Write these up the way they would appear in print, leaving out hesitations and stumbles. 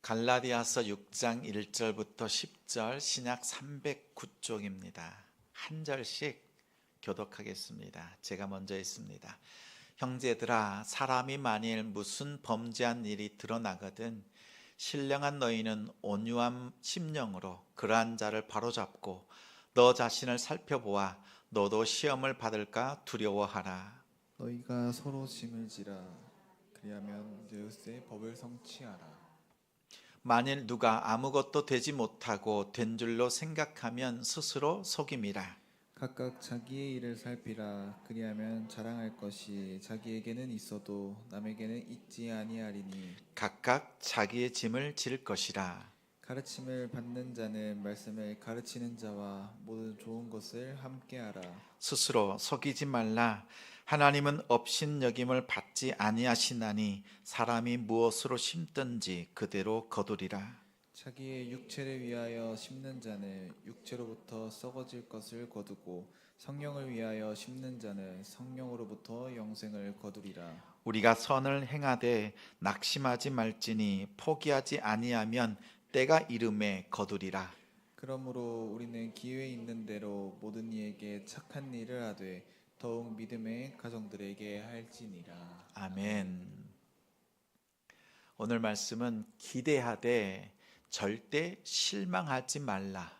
갈라디아서 6장 1절부터 10절 신약 309쪽입니다. 한 절씩 교독하겠습니다. 제가 먼저 읽습니다. 형제들아, 사람이 만일 무슨 범죄한 일이 드러나거든 신령한 너희는 온유한 심령으로 그러한 자를 바로잡고 너 자신을 살펴보아 너도 시험을 받을까 두려워하라. 너희가 서로 짐을 지라. 그리하면 제우스의 법을 성취하라. 만일 누가 아무것도 되지 못하고 된 줄로 생각하면 스스로 속임이라. 각각 자기의 일을 살피라. 그리하면 자랑할 것이 자기에게는 있어도 남에게는 있지 아니하리니 각각 자기의 짐을 질 것이라. 가르침을 받는 자는 말씀을 가르치는 자와 모든 좋은 것을 함께하라. 스스로 속이지 말라. 하나님은 업신여김을 받지 아니하시나니 사람이 무엇으로 심든지 그대로 거두리라. 자기의 육체를 위하여 심는 자는 육체로부터 썩어질 것을 거두고 성령을 위하여 심는 자는 성령으로부터 영생을 거두리라. 우리가 선을 행하되 낙심하지 말지니 포기하지 아니하면 때가 이름에 거두리라. 그러므로 우리는 기회 있는 대로 모든 이에게 착한 일을 하되 더욱 믿음의 가정들에게 할지니라. 아멘. 오늘 말씀은 기대하되 절대 실망하지 말라.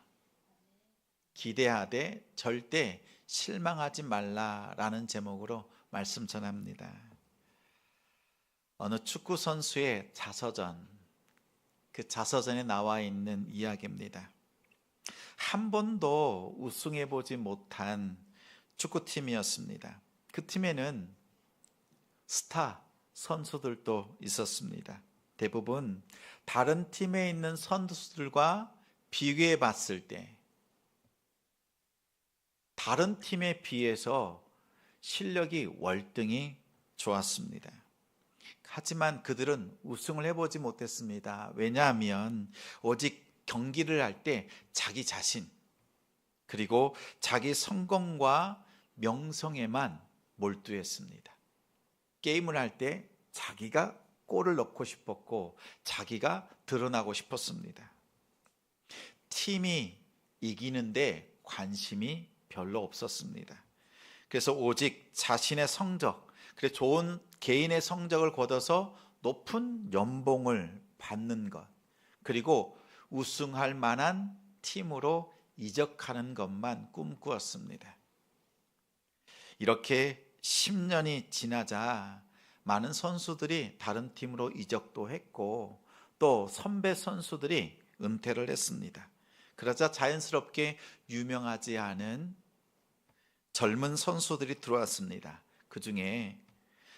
기대하되 절대 실망하지 말라라는 제목으로 말씀 전합니다. 어느 축구 선수의 자서전, 그 자서전에 나와 있는 이야기입니다. 한 번도 우승해 보지 못한 축구팀이었습니다. 그 팀에는 스타 선수들도 있었습니다. 대부분 다른 팀에 있는 선수들과 비교해 봤을 때 다른 팀에 비해서 실력이 월등히 좋았습니다. 하지만 그들은 우승을 해보지 못했습니다. 왜냐하면 오직 경기를 할 때 자기 자신 그리고 자기 성공과 명성에만 몰두했습니다. 게임을 할 때 자기가 골을 넣고 싶었고 자기가 드러나고 싶었습니다. 팀이 이기는데 관심이 별로 없었습니다. 그래서 오직 자신의 성적, 그래 좋은 개인의 성적을 거둬서 높은 연봉을 받는 것, 그리고 우승할 만한 팀으로 이적하는 것만 꿈꾸었습니다. 이렇게 10년이 지나자 많은 선수들이 다른 팀으로 이적도 했고 또 선배 선수들이 은퇴를 했습니다. 그러자 자연스럽게 유명하지 않은 젊은 선수들이 들어왔습니다. 그 중에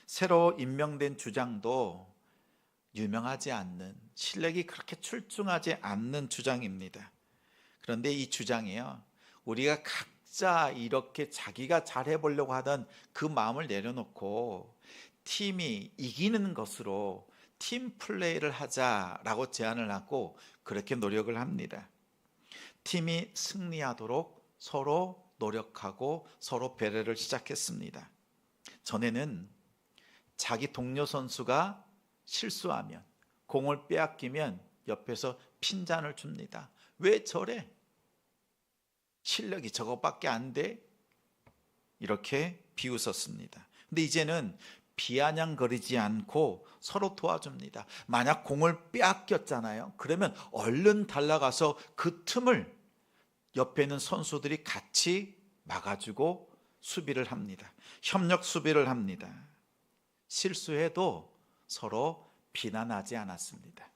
새로 임명된 주장도 유명하지 않는, 실력이 그렇게 출중하지 않는 주장입니다. 그런데 이 주장이요, 우리가 각자 이렇게 자기가 잘해보려고 하던 그 마음을 내려놓고 팀이 이기는 것으로 팀 플레이를 하자라고 제안을 하고 그렇게 노력을 합니다. 팀이 승리하도록 서로 노력하고 서로 배려를 시작했습니다. 전에는 자기 동료 선수가 실수하면, 공을 빼앗기면 옆에서 핀잔을 줍니다. 왜 저래? 실력이 저것밖에 안 돼? 이렇게 비웃었습니다. 근데 이제는 비아냥거리지 않고 서로 도와줍니다. 만약 공을 빼앗겼잖아요. 그러면 얼른 달려가서 그 틈을 옆에 있는 선수들이 같이 막아주고 수비를 합니다. 협력 수비를 합니다. 실수해도 서로 비난하지 않았습니다.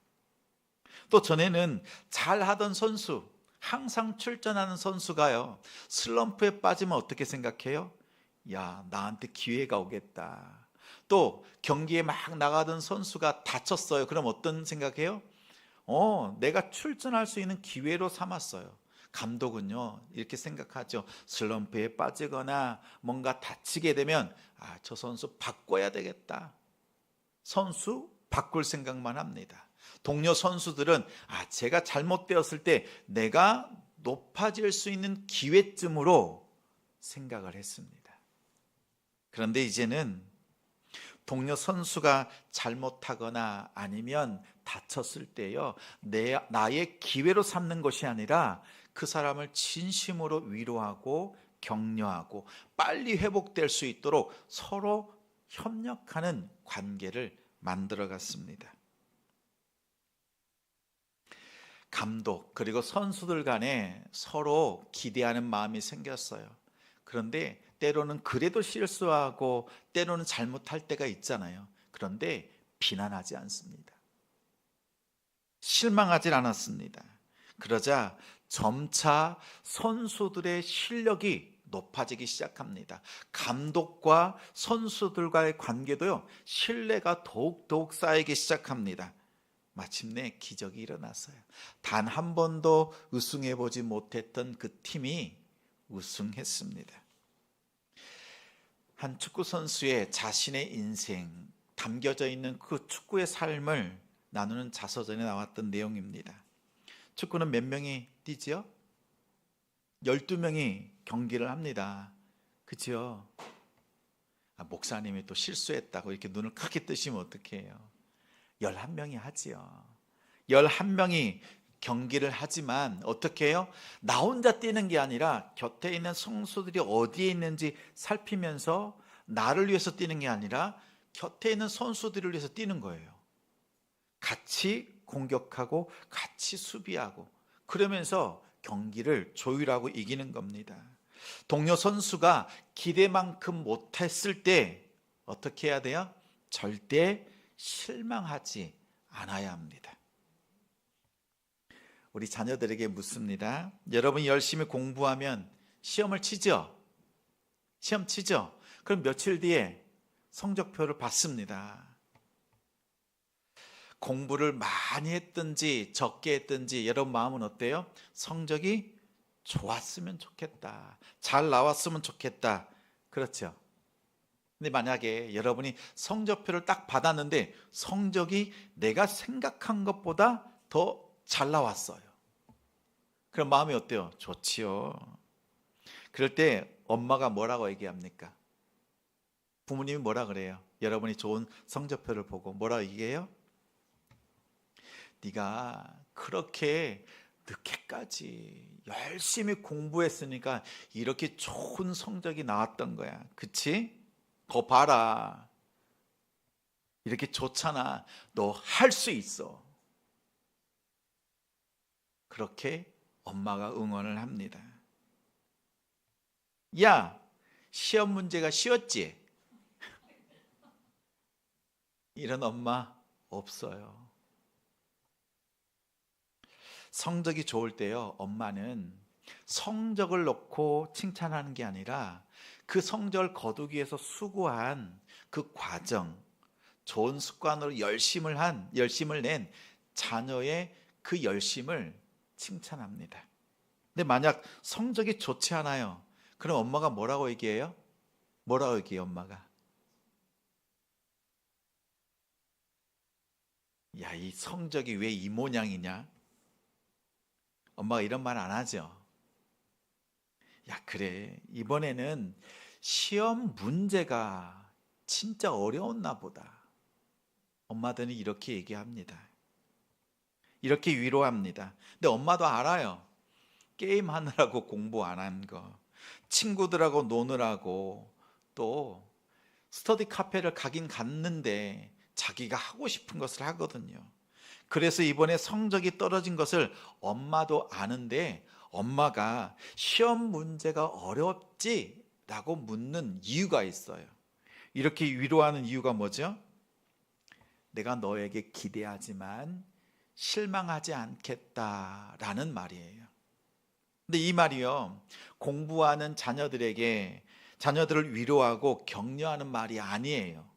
또 전에는 잘하던 선수, 항상 출전하는 선수가요, 슬럼프에 빠지면 어떻게 생각해요? 야, 나한테 기회가 오겠다. 또 경기에 막 나가던 선수가 다쳤어요. 그럼 어떤 생각해요? 내가 출전할 수 있는 기회로 삼았어요. 감독은요, 이렇게 생각하죠. 슬럼프에 빠지거나 뭔가 다치게 되면 저 선수 바꿔야 되겠다. 선수 바꿀 생각만 합니다. 동료 선수들은 제가 잘못되었을 때 내가 높아질 수 있는 기회쯤으로 생각을 했습니다. 그런데 이제는 동료 선수가 잘못하거나 아니면 다쳤을 때요, 나의 기회로 삼는 것이 아니라 그 사람을 진심으로 위로하고 격려하고 빨리 회복될 수 있도록 서로 협력하는 관계를 만들어 갔습니다. 감독 그리고 선수들 간에 서로 기대하는 마음이 생겼어요. 그런데 때로는 그래도 실수하고 때로는 잘못할 때가 있잖아요. 그런데 비난하지 않습니다. 실망하지 않았습니다. 그러자 점차 선수들의 실력이 높아지기 시작합니다. 감독과 선수들과의 관계도요, 신뢰가 더욱 쌓이기 시작합니다. 마침내 기적이 일어났어요. 단 한 번도 우승해보지 못했던 그 팀이 우승했습니다. 한 축구 선수의 자신의 인생, 담겨져 있는 그 축구의 삶을 나누는 자서전에 나왔던 내용입니다. 축구는 몇 명이 뛰지요? 12명이 경기를 합니다. 그렇죠? 목사님이 또 실수했다고 이렇게 눈을 크게 뜨시면 어떡해요? 11명이 하지요. 11명이 경기를 하지만 어떻게 해요? 나 혼자 뛰는 게 아니라 곁에 있는 선수들이 어디에 있는지 살피면서 나를 위해서 뛰는 게 아니라 곁에 있는 선수들을 위해서 뛰는 거예요. 같이 공격하고 같이 수비하고 그러면서 경기를 조율하고 이기는 겁니다. 동료 선수가 기대만큼 못했을 때 어떻게 해야 돼요? 절대 실망하지 않아야 합니다. 우리 자녀들에게 묻습니다. 여러분이 열심히 공부하면 시험을 치죠? 시험 치죠? 그럼 며칠 뒤에 성적표를 받습니다. 공부를 많이 했든지 적게 했든지 여러분 마음은 어때요? 성적이 좋았으면 좋겠다. 잘 나왔으면 좋겠다. 그렇죠? 근데 만약에 여러분이 성적표를 딱 받았는데 성적이 내가 생각한 것보다 더 잘 나왔어요. 그럼 마음이 어때요? 좋지요. 그럴 때 엄마가 뭐라고 얘기합니까? 부모님이 뭐라 그래요? 여러분이 좋은 성적표를 보고 뭐라고 얘기해요? 네가 그렇게 늦게까지 열심히 공부했으니까 이렇게 좋은 성적이 나왔던 거야. 그치? 거 봐라. 이렇게 좋잖아. 너 할 수 있어. 그렇게 엄마가 응원을 합니다. 야, 시험 문제가 쉬웠지? 이런 엄마 없어요. 성적이 좋을 때요, 엄마는 성적을 놓고 칭찬하는 게 아니라 그 성적을 거두기 위해서 수고한 그 과정, 좋은 습관으로 열심을 낸 자녀의 그 열심을 칭찬합니다. 근데 만약 성적이 좋지 않아요. 그럼 엄마가 뭐라고 얘기해요? 뭐라고 얘기해요, 엄마가? 야, 이 성적이 왜 이 모양이냐? 엄마가 이런 말 안 하죠. 야, 그래. 이번에는 시험 문제가 진짜 어려웠나 보다. 엄마들은 이렇게 얘기합니다. 이렇게 위로합니다. 근데 엄마도 알아요. 게임하느라고 공부 안 한 거, 친구들하고 노느라고 또 스터디 카페를 가긴 갔는데 자기가 하고 싶은 것을 하거든요. 그래서 이번에 성적이 떨어진 것을 엄마도 아는데 엄마가 시험 문제가 어렵지? 라고 묻는 이유가 있어요. 이렇게 위로하는 이유가 뭐죠? 내가 너에게 기대하지만 실망하지 않겠다라는 말이에요. 근데 이 말이요, 공부하는 자녀들에게 자녀들을 위로하고 격려하는 말이 아니에요.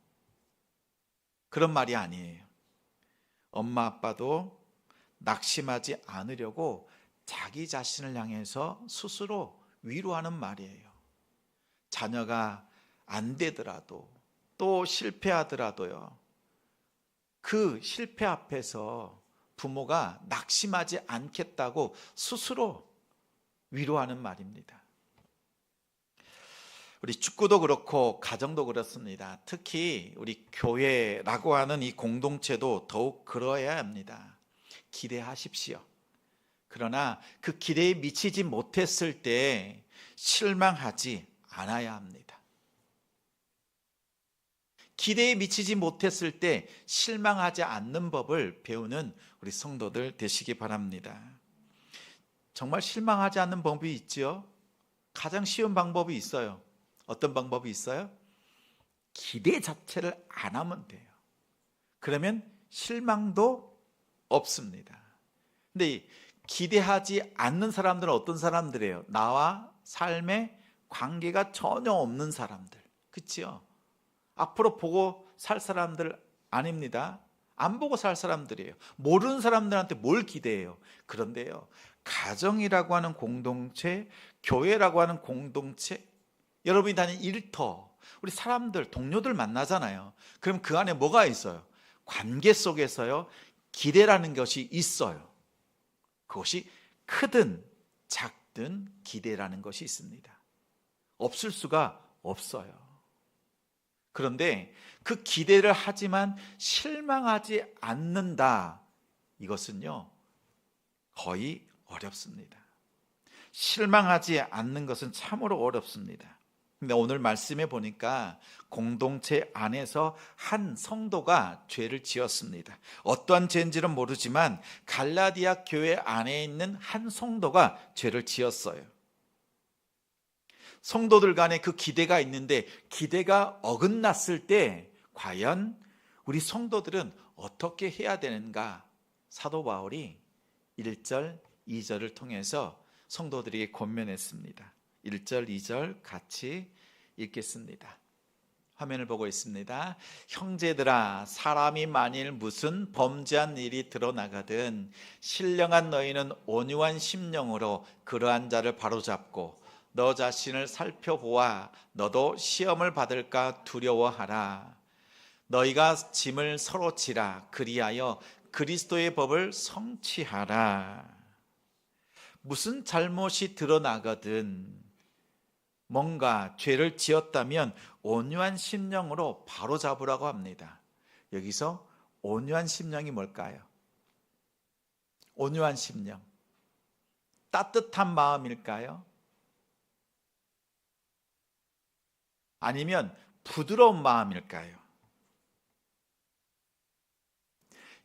그런 말이 아니에요. 엄마 아빠도 낙심하지 않으려고 자기 자신을 향해서 스스로 위로하는 말이에요. 자녀가 안 되더라도 또 실패하더라도요, 그 실패 앞에서 부모가 낙심하지 않겠다고 스스로 위로하는 말입니다. 우리 축구도 그렇고 가정도 그렇습니다. 특히 우리 교회라고 하는 이 공동체도 더욱 그러해야 합니다. 기대하십시오. 그러나 그 기대에 미치지 못했을 때 실망하지 않아야 합니다. 기대에 미치지 못했을 때 실망하지 않는 법을 배우는 우리 성도들 되시기 바랍니다. 정말 실망하지 않는 법이 있지요. 가장 쉬운 방법이 있어요. 어떤 방법이 있어요? 기대 자체를 안 하면 돼요. 그러면 실망도 없습니다. 근데 기대하지 않는 사람들은 어떤 사람들이에요? 나와 삶에 관계가 전혀 없는 사람들. 그렇죠? 앞으로 보고 살 사람들 아닙니다. 안 보고 살 사람들이에요. 모르는 사람들한테 뭘 기대해요? 그런데요, 가정이라고 하는 공동체, 교회라고 하는 공동체, 여러분이 다니는 일터, 우리 사람들, 동료들 만나잖아요. 그럼 그 안에 뭐가 있어요? 관계 속에서요, 기대라는 것이 있어요. 그것이 크든 작든 기대라는 것이 있습니다. 없을 수가 없어요. 그런데 그 기대를 하지만 실망하지 않는다. 이것은요, 거의 어렵습니다. 실망하지 않는 것은 참으로 어렵습니다. 근데 오늘 말씀해 보니까 공동체 안에서 한 성도가 죄를 지었습니다. 어떠한 죄인지는 모르지만 갈라디아 교회 안에 있는 한 성도가 죄를 지었어요. 성도들 간에 그 기대가 있는데 기대가 어긋났을 때 과연 우리 성도들은 어떻게 해야 되는가? 사도 바울이 1절, 2절을 통해서 성도들에게 권면했습니다. 1절, 2절 같이 읽겠습니다. 화면을 보고 있습니다. 형제들아, 사람이 만일 무슨 범죄한 일이 드러나거든 신령한 너희는 온유한 심령으로 그러한 자를 바로잡고 너 자신을 살펴보아 너도 시험을 받을까 두려워하라. 너희가 짐을 서로 지라. 그리하여 그리스도의 법을 성취하라. 무슨 잘못이 드러나거든 뭔가 죄를 지었다면 온유한 심령으로 바로잡으라고 합니다. 여기서 온유한 심령이 뭘까요? 온유한 심령, 따뜻한 마음일까요? 아니면 부드러운 마음일까요?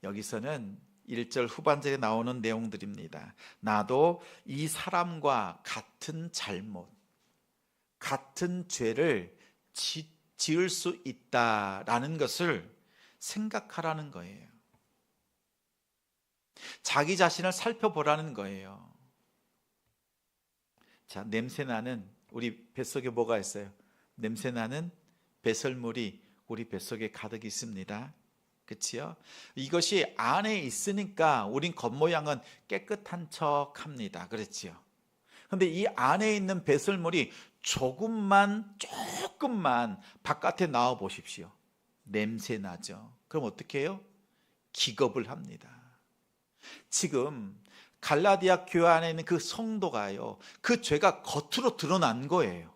여기서는 1절 후반절에 나오는 내용들입니다. 나도 이 사람과 같은 잘못, 같은 죄를 지을 수 있다라는 것을 생각하라는 거예요. 자기 자신을 살펴보라는 거예요. 자, 냄새나는 우리 뱃속에 뭐가 있어요? 냄새나는 배설물이 우리 뱃속에 가득 있습니다. 그치요? 이것이 안에 있으니까 우린 겉모양은 깨끗한 척 합니다. 그렇지요? 근데 이 안에 있는 배설물이 조금만 바깥에 나와 보십시오. 냄새 나죠? 그럼 어떻게 해요? 기겁을 합니다. 지금 갈라디아 교회 안에 있는 그 성도가요, 그 죄가 겉으로 드러난 거예요.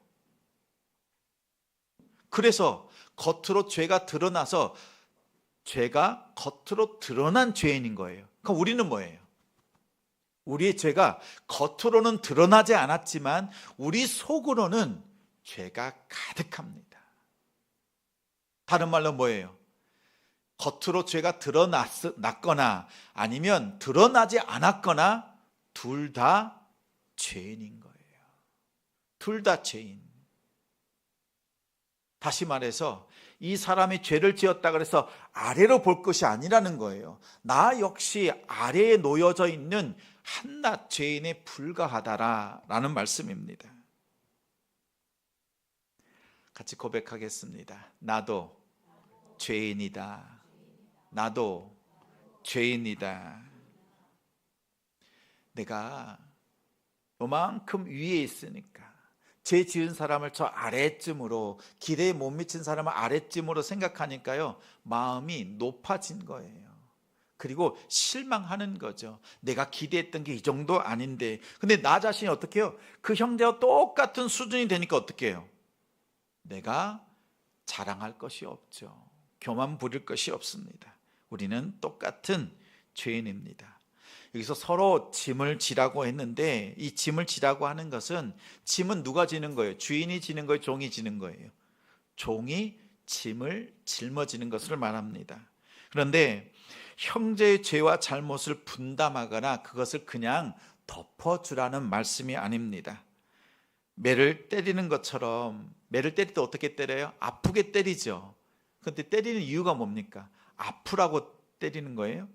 그래서 겉으로 죄가 드러나서 죄가 겉으로 드러난 죄인인 거예요. 그럼 우리는 뭐예요? 우리의 죄가 겉으로는 드러나지 않았지만 우리 속으로는 죄가 가득합니다. 다른 말로 뭐예요? 겉으로 죄가 드러났거나 아니면 드러나지 않았거나 둘 다 죄인인 거예요. 둘 다 죄인. 다시 말해서 이 사람이 죄를 지었다 그래서 아래로 볼 것이 아니라는 거예요. 나 역시 아래에 놓여져 있는 한낱 죄인에 불과하다라는 말씀입니다. 같이 고백하겠습니다. 나도 죄인이다. 나도 죄인이다. 내가 요만큼 위에 있으니까 죄 지은 사람을 저 아래쯤으로, 기대에 못 미친 사람을 아래쯤으로 생각하니까요, 마음이 높아진 거예요. 그리고 실망하는 거죠. 내가 기대했던 게 이 정도 아닌데. 근데 나 자신이 어떻게 해요? 그 형제와 똑같은 수준이 되니까 어떻게 해요? 내가 자랑할 것이 없죠. 교만 부릴 것이 없습니다. 우리는 똑같은 죄인입니다. 여기서 서로 짐을 지라고 했는데, 이 짐을 지라고 하는 것은, 짐은 누가 지는 거예요? 주인이 지는 거예요? 종이 지는 거예요? 종이 짐을 짊어지는 것을 말합니다. 그런데 형제의 죄와 잘못을 분담하거나 그것을 그냥 덮어주라는 말씀이 아닙니다. 매를 때리는 것처럼, 매를 때릴 때 어떻게 때려요? 아프게 때리죠. 그런데 때리는 이유가 뭡니까? 아프라고 때리는 거예요?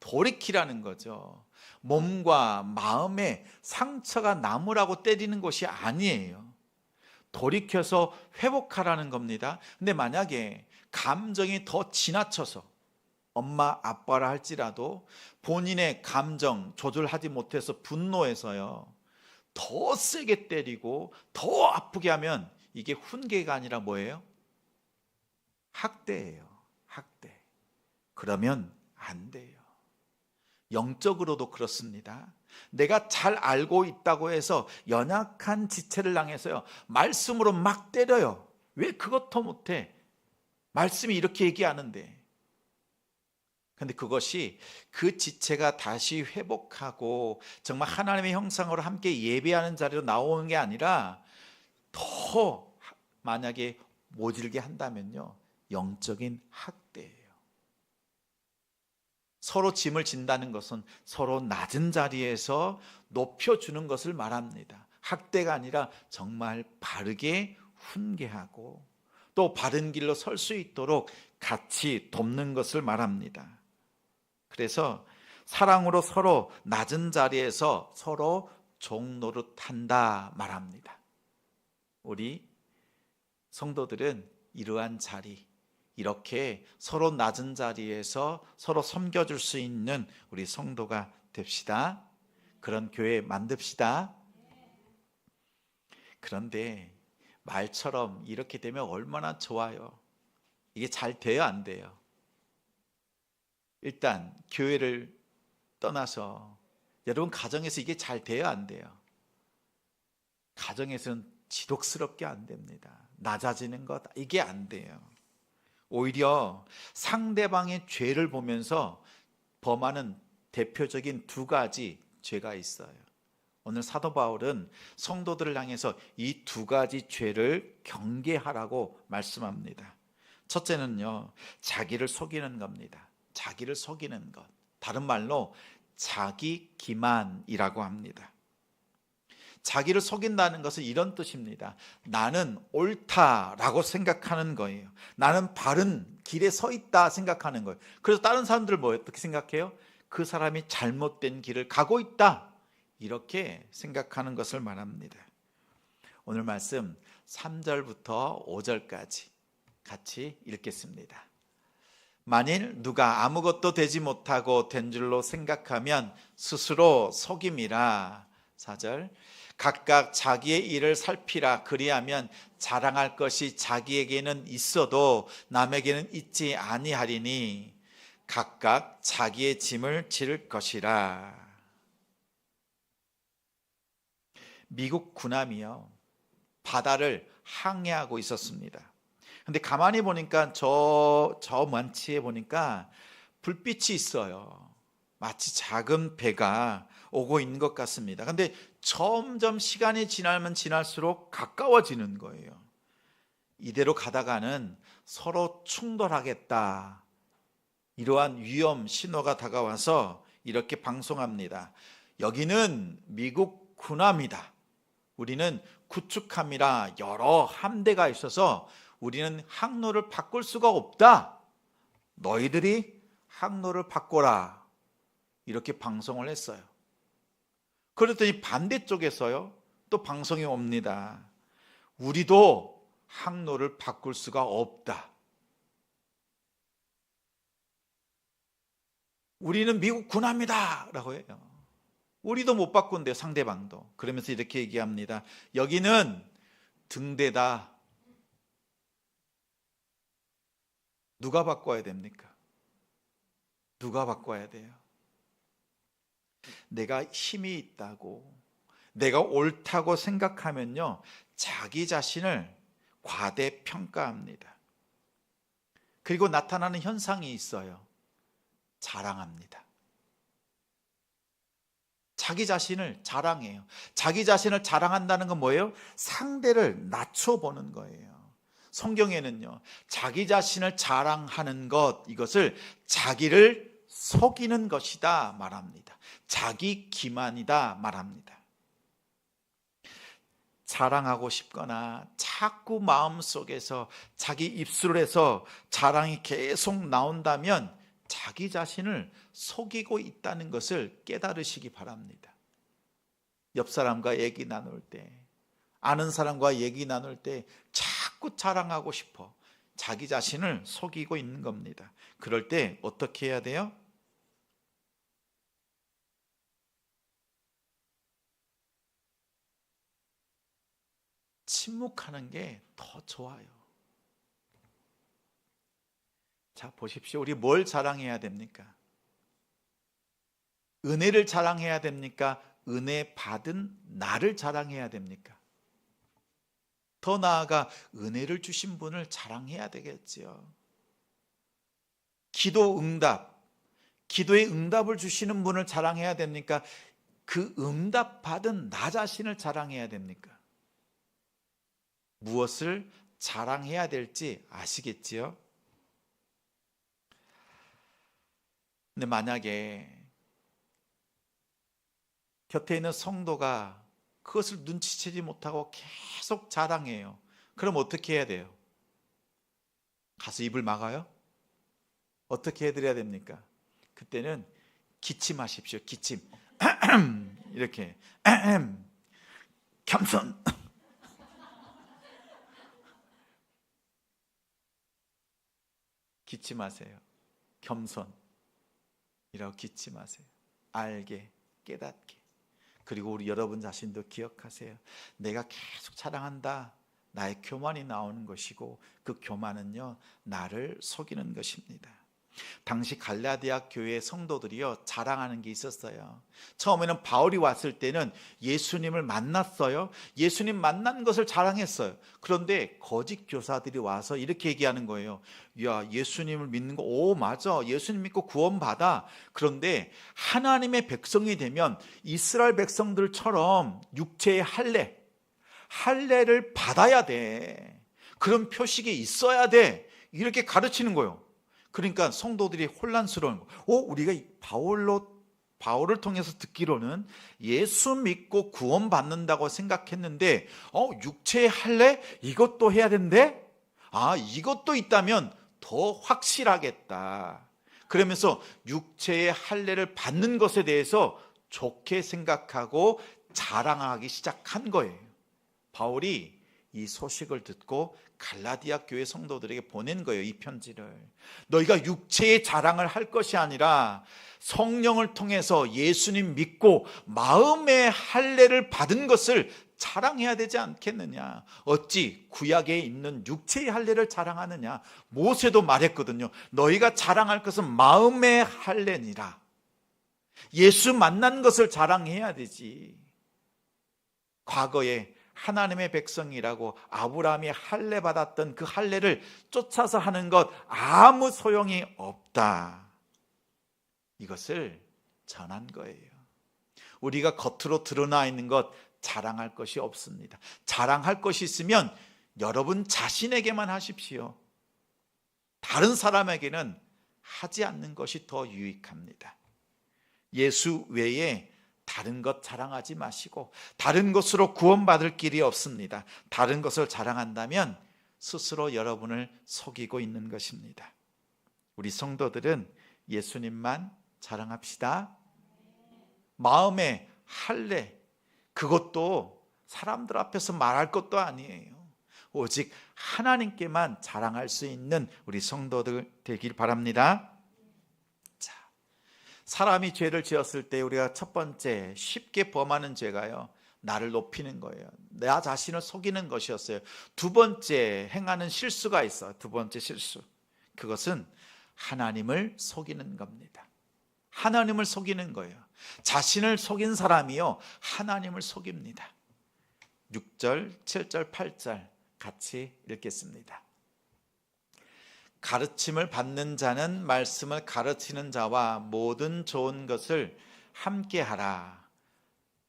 돌이키라는 거죠. 몸과 마음에 상처가 남으라고 때리는 것이 아니에요. 돌이켜서 회복하라는 겁니다. 근데 만약에 감정이 더 지나쳐서, 엄마 아빠라 할지라도 본인의 감정 조절하지 못해서 분노해서요, 더 세게 때리고 더 아프게 하면 이게 훈계가 아니라 뭐예요? 학대예요. 학대. 그러면 안 돼요. 영적으로도 그렇습니다. 내가 잘 알고 있다고 해서 연약한 지체를 향해서요, 말씀으로 막 때려요. 왜 그것도 못해? 말씀이 이렇게 얘기하는데. 근데 그것이 그 지체가 다시 회복하고 정말 하나님의 형상으로 함께 예배하는 자리로 나오는 게 아니라, 더 만약에 모질게 한다면요, 영적인 학대예요. 서로 짐을 진다는 것은 서로 낮은 자리에서 높여주는 것을 말합니다. 학대가 아니라 정말 바르게 훈계하고 또 바른 길로 설 수 있도록 같이 돕는 것을 말합니다. 그래서 사랑으로 서로 낮은 자리에서 서로 종 노릇한다 말합니다. 우리 성도들은 이러한 자리, 이렇게 서로 낮은 자리에서 서로 섬겨줄 수 있는 우리 성도가 됩시다. 그런 교회 만듭시다. 그런데 말처럼 이렇게 되면 얼마나 좋아요. 이게 잘 돼요, 안 돼요? 일단 교회를 떠나서 여러분 가정에서 이게 잘 돼요, 안 돼요? 가정에서는 지독스럽게 안 됩니다. 낮아지는 것, 이게 안 돼요. 오히려 상대방의 죄를 보면서 범하는 대표적인 두 가지 죄가 있어요. 오늘 사도 바울은 성도들을 향해서 이 두 가지 죄를 경계하라고 말씀합니다. 첫째는요, 자기를 속이는 겁니다. 자기를 속이는 것. 다른 말로 자기 기만이라고 합니다. 자기를 속인다는 것은 이런 뜻입니다. 나는 옳다라고 생각하는 거예요. 나는 바른 길에 서 있다 생각하는 거예요. 그래서 다른 사람들 어떻게 생각해요? 그 사람이 잘못된 길을 가고 있다, 이렇게 생각하는 것을 말합니다. 오늘 말씀 3절부터 5절까지 같이 읽겠습니다. 만일 누가 아무것도 되지 못하고 된 줄로 생각하면 스스로 속임이라. 4절, 각각 자기의 일을 살피라. 그리하면 자랑할 것이 자기에게는 있어도 남에게는 있지 아니하리니 각각 자기의 짐을 지를 것이라. 미국 군함이요, 바다를 항해하고 있었습니다. 근데 가만히 보니까 저 먼치에 보니까 불빛이 있어요. 마치 작은 배가 오고 있는 것 같습니다. 근데 점점 시간이 지나면 지날수록 가까워지는 거예요. 이대로 가다가는 서로 충돌하겠다, 이러한 위험 신호가 다가와서 이렇게 방송합니다. 여기는 미국 군함이다. 우리는 구축함이라 여러 함대가 있어서 우리는 항로를 바꿀 수가 없다. 너희들이 항로를 바꿔라. 이렇게 방송을 했어요. 그랬더니 반대쪽에서요, 또 방송이 옵니다. 우리도 항로를 바꿀 수가 없다. 우리는 미국 군함이다 라고 해요. 우리도 못 바꾼대요, 상대방도. 그러면서 이렇게 얘기합니다. 여기는 등대다. 누가 바꿔야 됩니까? 누가 바꿔야 돼요? 내가 힘이 있다고, 내가 옳다고 생각하면요, 자기 자신을 과대평가합니다. 그리고 나타나는 현상이 있어요. 자랑합니다. 자기 자신을 자랑해요. 자기 자신을 자랑한다는 건 뭐예요? 상대를 낮춰보는 거예요. 성경에는요, 자기 자신을 자랑하는 것, 이것을 자기를 속이는 것이다 말합니다. 자기 기만이다 말합니다. 자랑하고 싶거나 자꾸 마음속에서 자기 입술에서 자랑이 계속 나온다면 자기 자신을 속이고 있다는 것을 깨달으시기 바랍니다. 옆 사람과 얘기 나눌 때, 아는 사람과 얘기 나눌 때 자꾸 자랑하고 싶어 자기 자신을 속이고 있는 겁니다. 그럴 때 어떻게 해야 돼요? 침묵하는 게 더 좋아요. 자, 보십시오. 우리 뭘 자랑해야 됩니까? 은혜를 자랑해야 됩니까? 은혜 받은 나를 자랑해야 됩니까? 더 나아가 은혜를 주신 분을 자랑해야 되겠지요. 기도 응답, 기도의 응답을 주시는 분을 자랑해야 됩니까? 그 응답 받은 나 자신을 자랑해야 됩니까? 무엇을 자랑해야 될지 아시겠지요? 근데 만약에 곁에 있는 성도가 그것을 눈치채지 못하고 계속 자랑해요. 그럼 어떻게 해야 돼요? 가서 입을 막아요? 어떻게 해드려야 됩니까? 그때는 기침하십시오. 기침. 이렇게 겸손. 기침하세요. 겸손이라고 기침하세요. 알게, 깨닫게. 그리고 우리 여러분 자신도 기억하세요. 내가 계속 자랑한다. 나의 교만이 나오는 것이고 그 교만은요, 나를 속이는 것입니다. 당시 갈라디아 교회 성도들이요, 자랑하는 게 있었어요. 처음에는 바울이 왔을 때는 예수님을 만났어요. 예수님 만난 것을 자랑했어요. 그런데 거짓 교사들이 와서 이렇게 얘기하는 거예요. 야, 예수님을 믿는 거, 오, 맞아. 예수님 믿고 구원받아. 그런데 하나님의 백성이 되면 이스라엘 백성들처럼 육체의 할례를 받아야 돼. 그런 표식이 있어야 돼. 이렇게 가르치는 거예요. 그러니까 성도들이 혼란스러운 거예요. 우리가 바울을 통해서 듣기로는 예수 믿고 구원받는다고 생각했는데 육체의 할례? 이것도 해야 된대? 이것도 있다면 더 확실하겠다. 그러면서 육체의 할례를 받는 것에 대해서 좋게 생각하고 자랑하기 시작한 거예요. 바울이 이 소식을 듣고 갈라디아 교회 성도들에게 보낸 거예요. 이 편지를. 너희가 육체의 자랑을 할 것이 아니라 성령을 통해서 예수님 믿고 마음의 할례를 받은 것을 자랑해야 되지 않겠느냐. 어찌 구약에 있는 육체의 할례를 자랑하느냐. 모세도 말했거든요. 너희가 자랑할 것은 마음의 할례니라. 예수 만난 것을 자랑해야 되지. 과거에 하나님의 백성이라고 아브라함이 할례 받았던 그 할례를 쫓아서 하는 것 아무 소용이 없다. 이것을 전한 거예요. 우리가 겉으로 드러나 있는 것 자랑할 것이 없습니다. 자랑할 것이 있으면 여러분 자신에게만 하십시오. 다른 사람에게는 하지 않는 것이 더 유익합니다. 예수 외에 다른 것 자랑하지 마시고 다른 것으로 구원받을 길이 없습니다. 다른 것을 자랑한다면 스스로 여러분을 속이고 있는 것입니다. 우리 성도들은 예수님만 자랑합시다. 마음의 할례, 그것도 사람들 앞에서 말할 것도 아니에요. 오직 하나님께만 자랑할 수 있는 우리 성도들 되길 바랍니다. 사람이 죄를 지었을 때 우리가 첫 번째 쉽게 범하는 죄가요, 나를 높이는 거예요. 나 자신을 속이는 것이었어요. 두 번째 행하는 실수가 있어요. 두 번째 실수, 그것은 하나님을 속이는 겁니다. 하나님을 속이는 거예요. 자신을 속인 사람이요, 하나님을 속입니다. 6절, 7절, 8절 같이 읽겠습니다. 가르침을 받는 자는 말씀을 가르치는 자와 모든 좋은 것을 함께하라.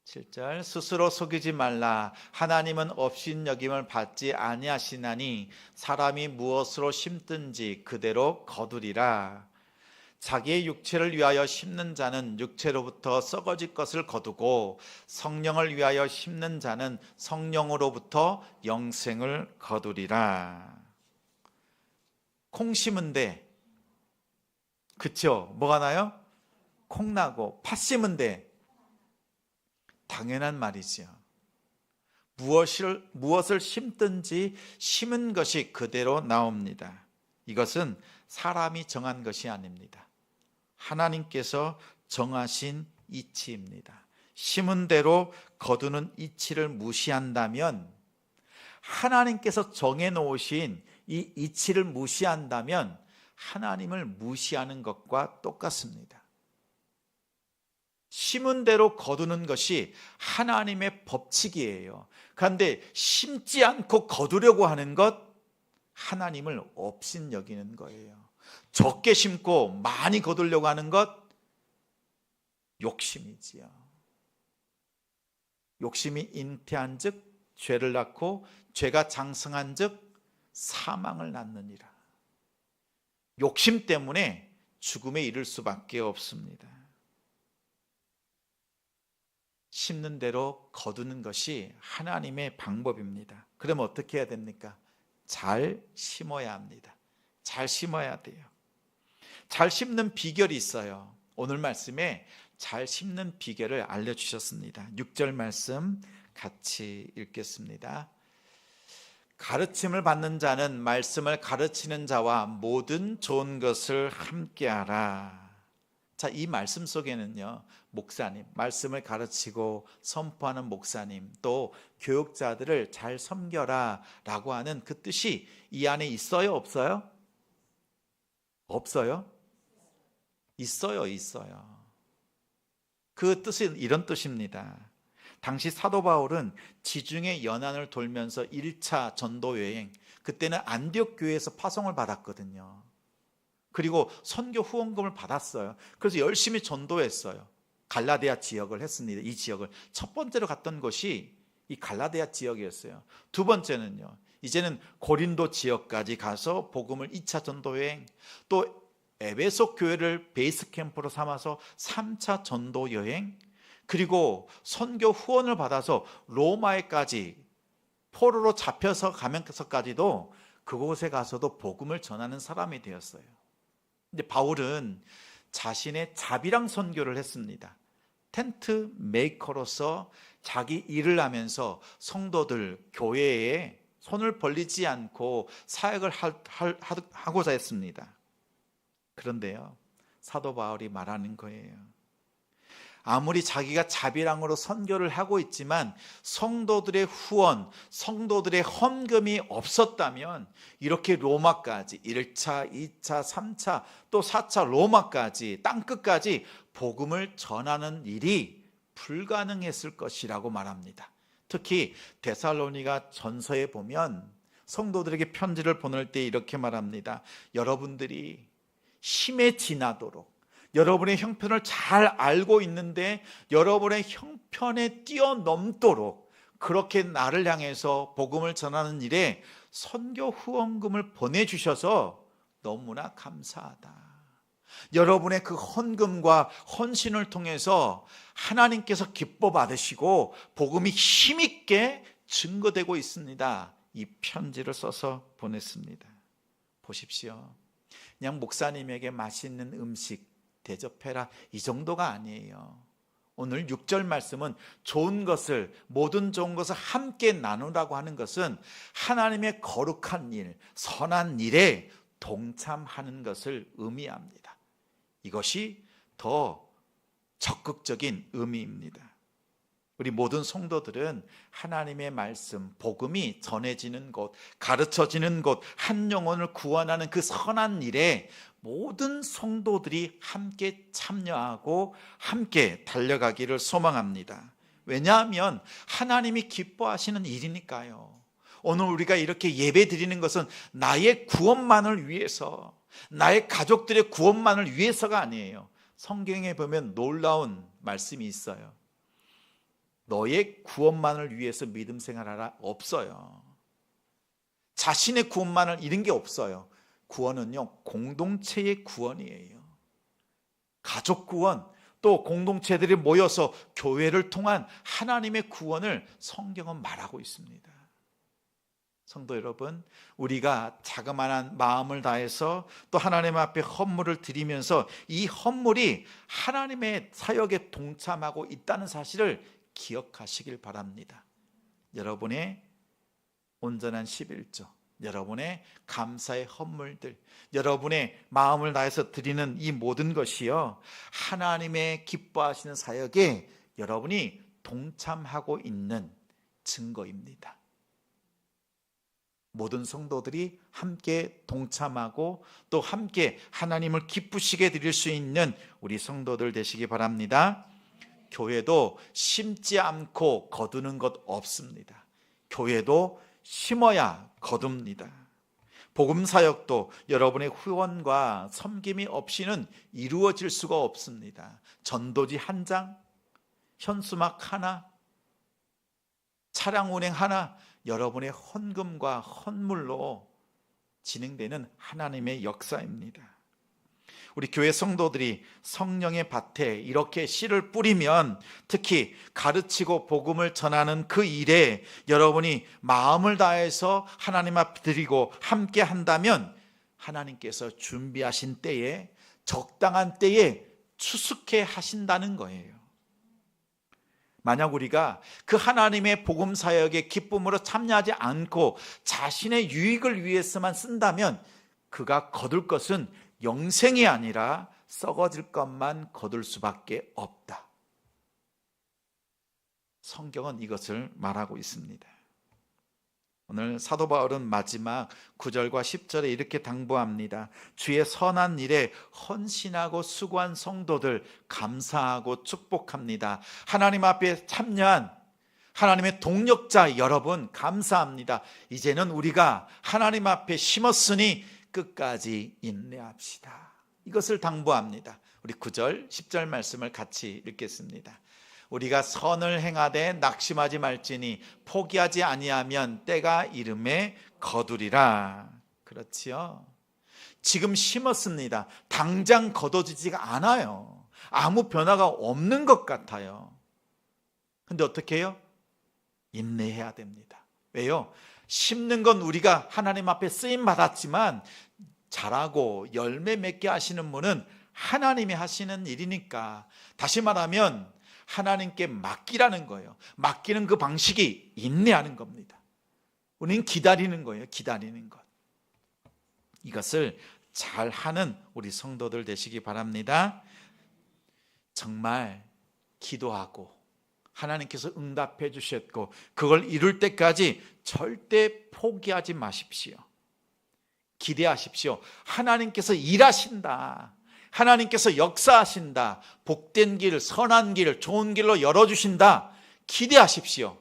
7절 스스로 속이지 말라. 하나님은 업신여김을 받지 아니하시나니 사람이 무엇으로 심든지 그대로 거두리라. 자기의 육체를 위하여 심는 자는 육체로부터 썩어질 것을 거두고 성령을 위하여 심는 자는 성령으로부터 영생을 거두리라. 콩 심은데 그쵸? 뭐가 나요? 콩 나고. 팥 심은데 당연한 말이지요. 무엇을 심든지 심은 것이 그대로 나옵니다. 이것은 사람이 정한 것이 아닙니다. 하나님께서 정하신 이치입니다. 심은 대로 거두는 이치를 무시한다면, 하나님께서 정해놓으신 이 이치를 무시한다면 하나님을 무시하는 것과 똑같습니다. 심은 대로 거두는 것이 하나님의 법칙이에요. 그런데 심지 않고 거두려고 하는 것, 하나님을 업신여기는 거예요. 적게 심고 많이 거두려고 하는 것, 욕심이지요. 욕심이 잉태한 즉 죄를 낳고 죄가 장성한 즉 사망을 낳느니라. 욕심 때문에 죽음에 이를 수밖에 없습니다. 심는 대로 거두는 것이 하나님의 방법입니다. 그러면 어떻게 해야 됩니까? 잘 심어야 합니다. 잘 심어야 돼요. 잘 심는 비결이 있어요. 오늘 말씀에 잘 심는 비결을 알려주셨습니다. 6절 말씀 같이 읽겠습니다. 가르침을 받는 자는 말씀을 가르치는 자와 모든 좋은 것을 함께하라. 자, 이 말씀 속에는요, 목사님, 말씀을 가르치고 선포하는 목사님, 또 교육자들을 잘 섬겨라 라고 하는 그 뜻이 이 안에 있어요, 없어요? 없어요? 있어요. 그 뜻은 이런 뜻입니다. 당시 사도 바울은 지중해 연안을 돌면서 1차 전도 여행, 그때는 안디옥 교회에서 파송을 받았거든요. 그리고 선교 후원금을 받았어요. 그래서 열심히 전도했어요. 갈라디아 지역을 했습니다. 이 지역을 첫 번째로 갔던 곳이 이 갈라디아 지역이었어요. 두 번째는요, 이제는 고린도 지역까지 가서 복음을 2차 전도 여행, 또 에베소 교회를 베이스 캠프로 삼아서 3차 전도 여행, 그리고 선교 후원을 받아서 로마에까지 포로로 잡혀서 가면서까지도 그곳에 가서도 복음을 전하는 사람이 되었어요. 근데 바울은 자신의 자비랑 선교를 했습니다. 텐트 메이커로서 자기 일을 하면서 성도들, 교회에 손을 벌리지 않고 사역을 하고자 했습니다. 그런데요, 사도 바울이 말하는 거예요. 아무리 자기가 자비랑으로 선교를 하고 있지만 성도들의 후원, 성도들의 헌금이 없었다면 이렇게 로마까지 1차, 2차, 3차, 또 4차 로마까지 땅끝까지 복음을 전하는 일이 불가능했을 것이라고 말합니다. 특히 데살로니가 전서에 보면 성도들에게 편지를 보낼 때 이렇게 말합니다. 여러분들이 힘에 지나도록, 여러분의 형편을 잘 알고 있는데 여러분의 형편에 뛰어넘도록 그렇게 나를 향해서 복음을 전하는 일에 선교 후원금을 보내주셔서 너무나 감사하다. 여러분의 그 헌금과 헌신을 통해서 하나님께서 기뻐 받으시고 복음이 힘있게 증거되고 있습니다. 이 편지를 써서 보냈습니다. 보십시오. 그냥 목사님에게 맛있는 음식 대접해라, 이 정도가 아니에요. 오늘 6절 말씀은 좋은 것을, 모든 좋은 것을 함께 나누라고 하는 것은 하나님의 거룩한 일, 선한 일에 동참하는 것을 의미합니다. 이것이 더 적극적인 의미입니다. 우리 모든 성도들은 하나님의 말씀, 복음이 전해지는 곳, 가르쳐지는 곳, 한 영혼을 구원하는 그 선한 일에 모든 성도들이 함께 참여하고 함께 달려가기를 소망합니다. 왜냐하면 하나님이 기뻐하시는 일이니까요. 오늘 우리가 이렇게 예배 드리는 것은 나의 구원만을 위해서, 나의 가족들의 구원만을 위해서가 아니에요. 성경에 보면 놀라운 말씀이 있어요. 너의 구원만을 위해서 믿음 생활하라 없어요. 자신의 구원만을 이런 게 없어요. 구원은요, 공동체의 구원이에요. 가족 구원, 또 공동체들이 모여서 교회를 통한 하나님의 구원을 성경은 말하고 있습니다. 성도 여러분, 우리가 자그마한 마음을 다해서 또 하나님 앞에 헌물을 드리면서 이 헌물이 하나님의 사역에 동참하고 있다는 사실을 기억하시길 바랍니다. 여러분의 온전한 11조, 여러분의 감사의 헌물들, 여러분의 마음을 다해서 드리는 이 모든 것이요, 하나님의 기뻐하시는 사역에 여러분이 동참하고 있는 증거입니다. 모든 성도들이 함께 동참하고 또 함께 하나님을 기쁘시게 드릴 수 있는 우리 성도들 되시기 바랍니다. 교회도 심지 않고 거두는 것 없습니다. 교회도 심어야 거둡니다. 복음 사역도 여러분의 후원과 섬김이 없이는 이루어질 수가 없습니다. 전도지 한 장, 현수막 하나, 차량 운행 하나, 여러분의 헌금과 헌물로 진행되는 하나님의 역사입니다. 우리 교회 성도들이 성령의 밭에 이렇게 씨를 뿌리면, 특히 가르치고 복음을 전하는 그 일에 여러분이 마음을 다해서 하나님 앞에 드리고 함께 한다면 하나님께서 준비하신 때에, 적당한 때에 추수케 하신다는 거예요. 만약 우리가 그 하나님의 복음 사역의 기쁨으로 참여하지 않고 자신의 유익을 위해서만 쓴다면 그가 거둘 것은 영생이 아니라 썩어질 것만 거둘 수밖에 없다. 성경은 이것을 말하고 있습니다. 오늘 사도 바울은 마지막 9절과 10절에 이렇게 당부합니다. 주의 선한 일에 헌신하고 수고한 성도들 감사하고 축복합니다. 하나님 앞에 참여한 하나님의 동력자 여러분 감사합니다. 이제는 우리가 하나님 앞에 심었으니 끝까지 인내합시다. 이것을 당부합니다. 우리 9절, 10절 말씀을 같이 읽겠습니다. 우리가 선을 행하되 낙심하지 말지니 포기하지 아니하면 때가 이름에 거두리라. 그렇지요. 지금 심었습니다. 당장 거둬지지가 않아요. 아무 변화가 없는 것 같아요. 근데 어떻게 해요? 인내해야 됩니다. 왜요? 심는 건 우리가 하나님 앞에 쓰임 받았지만 자라고 열매 맺게 하시는 분은 하나님이 하시는 일이니까, 다시 말하면 하나님께 맡기라는 거예요. 맡기는 그 방식이 인내하는 겁니다. 우리는 기다리는 거예요. 기다리는 것. 이것을 잘하는 우리 성도들 되시기 바랍니다. 정말 기도하고 하나님께서 응답해 주셨고 그걸 이룰 때까지 절대 포기하지 마십시오. 기대하십시오. 하나님께서 일하신다. 하나님께서 역사하신다. 복된 길, 선한 길, 좋은 길로 열어주신다. 기대하십시오.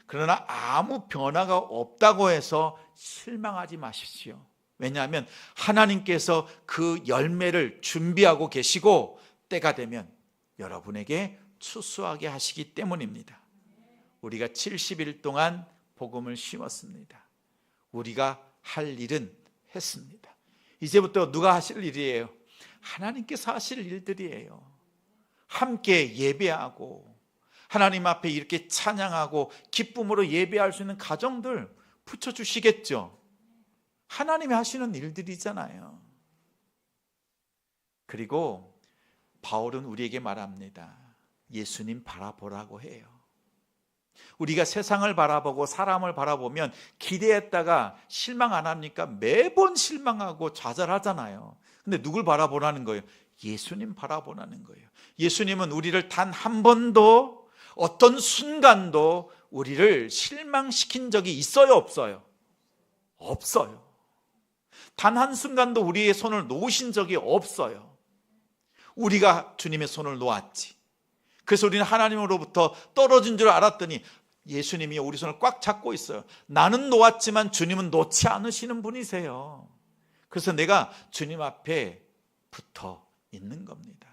그러나 아무 변화가 없다고 해서 실망하지 마십시오. 왜냐하면 하나님께서 그 열매를 준비하고 계시고 때가 되면 여러분에게 추수하게 하시기 때문입니다. 우리가 70일 동안 복음을 심었습니다. 우리가 할 일은 했습니다. 이제부터 누가 하실 일이에요? 하나님께서 하실 일들이에요. 함께 예배하고 하나님 앞에 이렇게 찬양하고 기쁨으로 예배할 수 있는 가정들 붙여주시겠죠. 하나님이 하시는 일들이잖아요. 그리고 바울은 우리에게 말합니다. 예수님 바라보라고 해요. 우리가 세상을 바라보고 사람을 바라보면 기대했다가 실망 안 합니까? 매번 실망하고 좌절하잖아요. 근데 누굴 바라보라는 거예요? 예수님 바라보라는 거예요. 예수님은 우리를 단 한 번도 어떤 순간도 우리를 실망시킨 적이 있어요, 없어요? 없어요. 단 한순간도 우리의 손을 놓으신 적이 없어요. 우리가 주님의 손을 놓았지. 그래서 우리는 하나님으로부터 떨어진 줄 알았더니 예수님이 우리 손을 꽉 잡고 있어요. 나는 놓았지만 주님은 놓지 않으시는 분이세요. 그래서 내가 주님 앞에 붙어 있는 겁니다.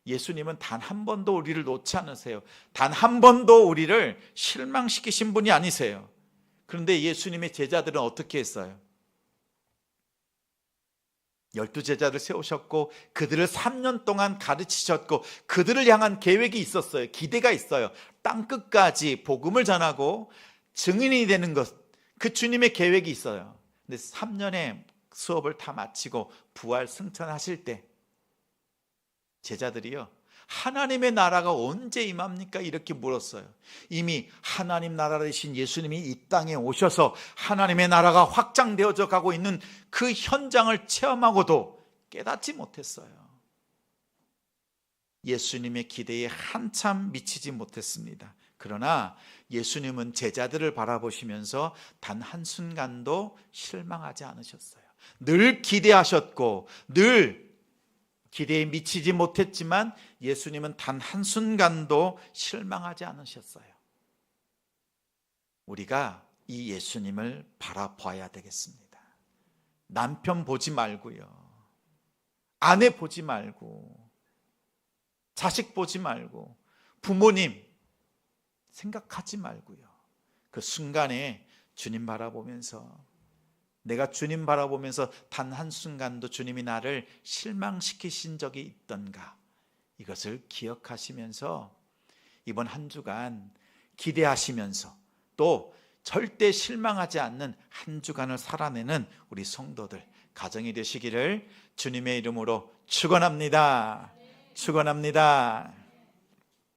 예수님은 단 한 번도 우리를 놓지 않으세요. 단 한 번도 우리를 실망시키신 분이 아니세요. 그런데 예수님의 제자들은 어떻게 했어요? 12제자를 세우셨고 그들을 3년 동안 가르치셨고 그들을 향한 계획이 있었어요. 기대가 있어요. 땅끝까지 복음을 전하고 증인이 되는 것, 그 주님의 계획이 있어요. 근데 3년의 수업을 다 마치고 부활 승천하실 때 제자들이요, 하나님의 나라가 언제 임합니까? 이렇게 물었어요. 이미 하나님 나라 되신 예수님이 이 땅에 오셔서 하나님의 나라가 확장되어져 가고 있는 그 현장을 체험하고도 깨닫지 못했어요. 예수님의 기대에 한참 미치지 못했습니다. 그러나 예수님은 제자들을 바라보시면서 단 한순간도 실망하지 않으셨어요. 늘 기대하셨고 늘 기대에 미치지 못했지만 예수님은 단 한순간도 실망하지 않으셨어요. 우리가 이 예수님을 바라봐야 되겠습니다. 남편 보지 말고요, 아내 보지 말고, 자식 보지 말고, 부모님 생각하지 말고요, 그 순간에 주님 바라보면서, 내가 주님 바라보면서 단 한순간도 주님이 나를 실망시키신 적이 있던가, 이것을 기억하시면서 이번 한 주간 기대하시면서 또 절대 실망하지 않는 한 주간을 살아내는 우리 성도들, 가정이 되시기를 주님의 이름으로 축원합니다. 축원합니다.